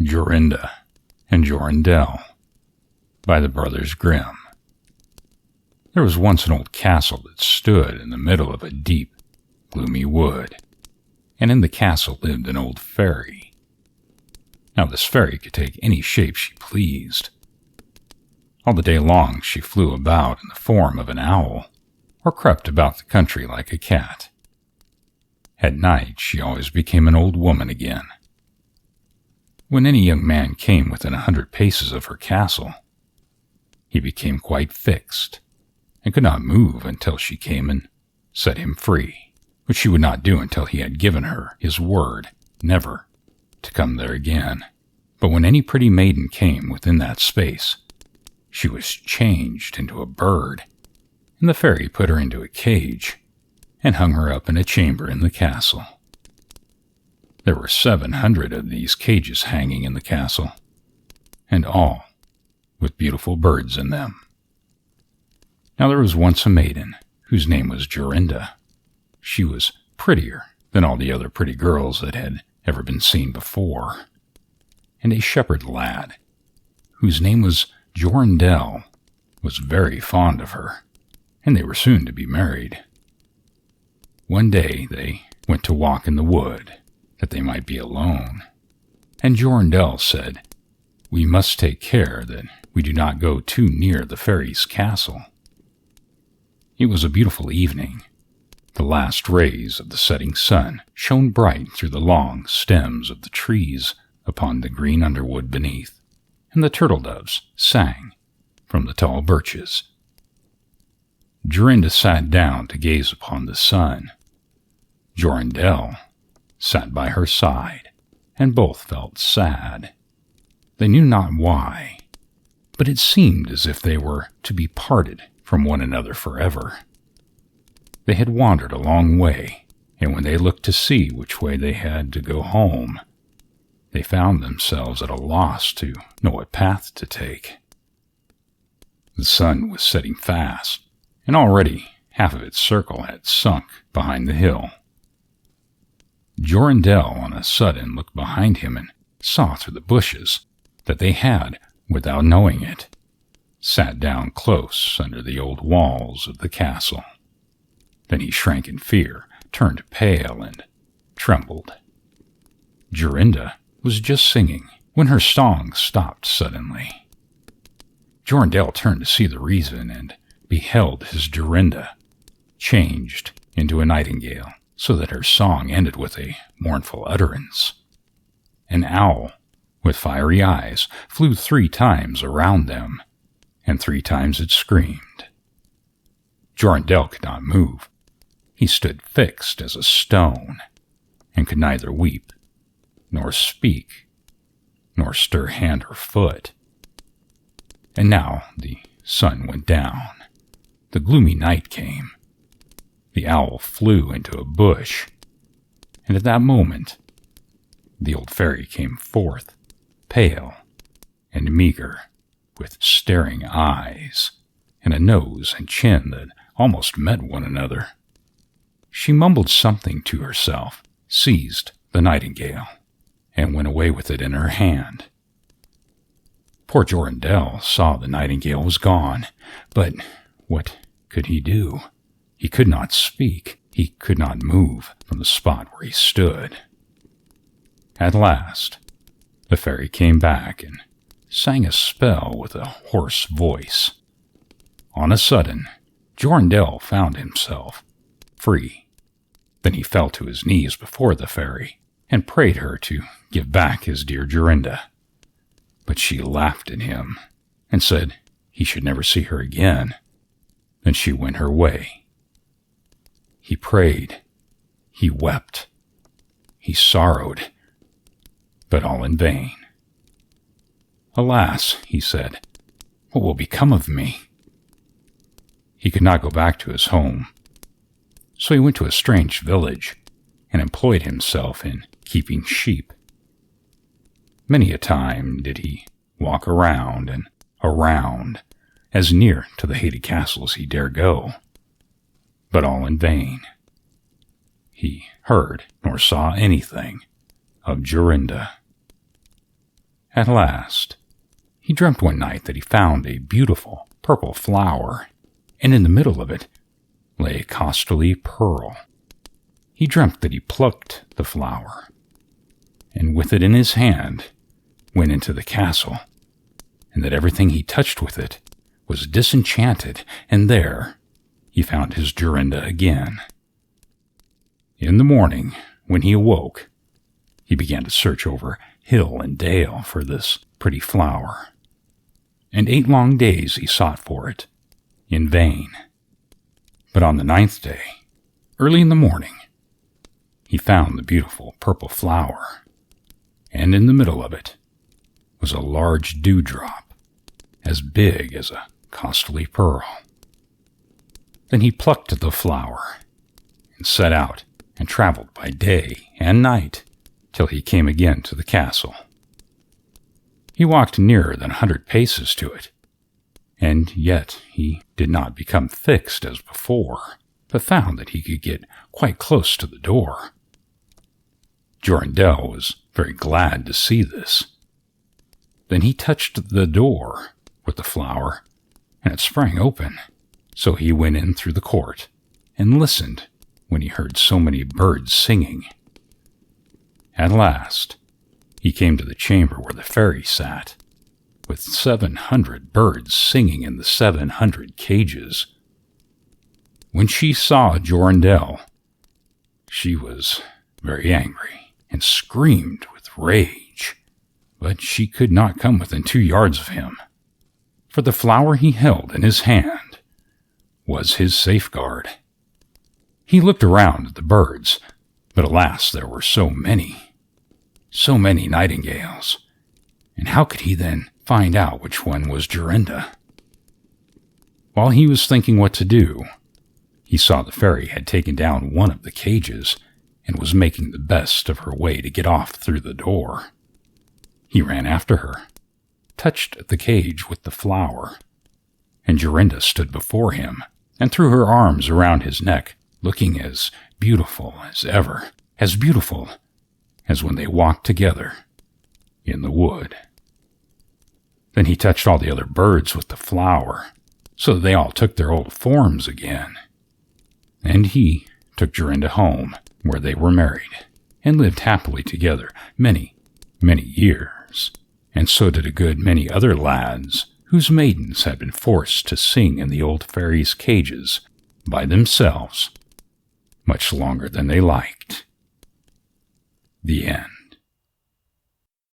Jorinda and Jorindel by the Brothers Grimm. There was once an old castle that stood in the middle of a deep, gloomy wood, and in the castle lived an old fairy. Now this fairy could take any shape she pleased. All the day long she flew about in the form of an owl, or crept about the country like a cat. At night she always became an old woman again. When any young man came within 100 paces of her castle, he became quite fixed, and could not move until she came and set him free, which she would not do until he had given her his word never to come there again. But when any pretty maiden came within that space, she was changed into a bird, and the fairy put her into a cage and hung her up in a chamber in the castle. There were 700 of these cages hanging in the castle, and all with beautiful birds in them. Now there was once a maiden whose name was Jorinda. She was prettier than all the other pretty girls that had ever been seen before. And a shepherd lad, whose name was Jorindel, was very fond of her, and they were soon to be married. One day they went to walk in the wood, that they might be alone, and Jorindel said, "We must take care that we do not go too near the fairy's castle." It was a beautiful evening. The last rays of the setting sun shone bright through the long stems of the trees upon the green underwood beneath, and the turtle doves sang from the tall birches. Jorinda sat down to gaze upon the sun. Jorindel sat by her side, and both felt sad. They knew not why, but it seemed as if they were to be parted from one another forever. They had wandered a long way, and when they looked to see which way they had to go home, they found themselves at a loss to know what path to take. The sun was setting fast, and already half of its circle had sunk behind the hill. Jorindel on a sudden looked behind him and saw through the bushes that they had, without knowing it, sat down close under the old walls of the castle. Then he shrank in fear, turned pale, and trembled. Jorinda was just singing when her song stopped suddenly. Jorindel turned to see the reason and beheld his Jorinda changed into a nightingale, so that her song ended with a mournful utterance. An owl with fiery eyes flew 3 times around them, and 3 times it screamed. Jorindel could not move. He stood fixed as a stone, and could neither weep, nor speak, nor stir hand or foot. And now the sun went down. The gloomy night came. The owl flew into a bush, and at that moment the old fairy came forth, pale and meager, with staring eyes, and a nose and chin that almost met one another. She mumbled something to herself, seized the nightingale, and went away with it in her hand. Poor Jorindel saw the nightingale was gone, but what could he do? He could not speak. He could not move from the spot where he stood. At last, the fairy came back and sang a spell with a hoarse voice. On a sudden, Jorindel found himself free. Then he fell to his knees before the fairy and prayed her to give back his dear Jorinda. But she laughed at him and said he should never see her again. Then she went her way. He prayed, he wept, he sorrowed, but all in vain. "Alas," he said, "what will become of me?" He could not go back to his home, so he went to a strange village and employed himself in keeping sheep. Many a time did he walk around and around, as near to the hated castle as he dare go, but all in vain. He heard nor saw anything of Jorinda. At last, he dreamt one night that he found a beautiful purple flower, and in the middle of it lay a costly pearl. He dreamt that he plucked the flower, and with it in his hand went into the castle, and that everything he touched with it was disenchanted, and there he found his Jorinda again. In the morning, when he awoke, he began to search over hill and dale for this pretty flower, and 8 long days he sought for it, in vain. But on the 9th day, early in the morning, he found the beautiful purple flower, and in the middle of it was a large dewdrop, as big as a costly pearl. Then he plucked the flower, and set out and traveled by day and night till he came again to the castle. He walked nearer than 100 paces to it, and yet he did not become fixed as before, but found that he could get quite close to the door. Jorindel was very glad to see this. Then he touched the door with the flower, and it sprang open. So he went in through the court, and listened when he heard so many birds singing. At last, he came to the chamber where the fairy sat, with 700 birds singing in the 700 cages. When she saw Jorindel, she was very angry, and screamed with rage, but she could not come within 2 yards of him, for the flower he held in his hand was his safeguard. He looked around at the birds, but alas, there were so many nightingales, and how could he then find out which one was Jorinda? While he was thinking what to do, he saw the fairy had taken down one of the cages and was making the best of her way to get off through the door. He ran after her, touched the cage with the flower, and Jorinda stood before him and threw her arms around his neck, looking as beautiful as ever, as beautiful as when they walked together in the wood. Then he touched all the other birds with the flower, so that they all took their old forms again. And he took Jorinda home, where they were married, and lived happily together many, many years. And so did a good many other lads, whose maidens had been forced to sing in the old fairies' cages by themselves much longer than they liked. The end.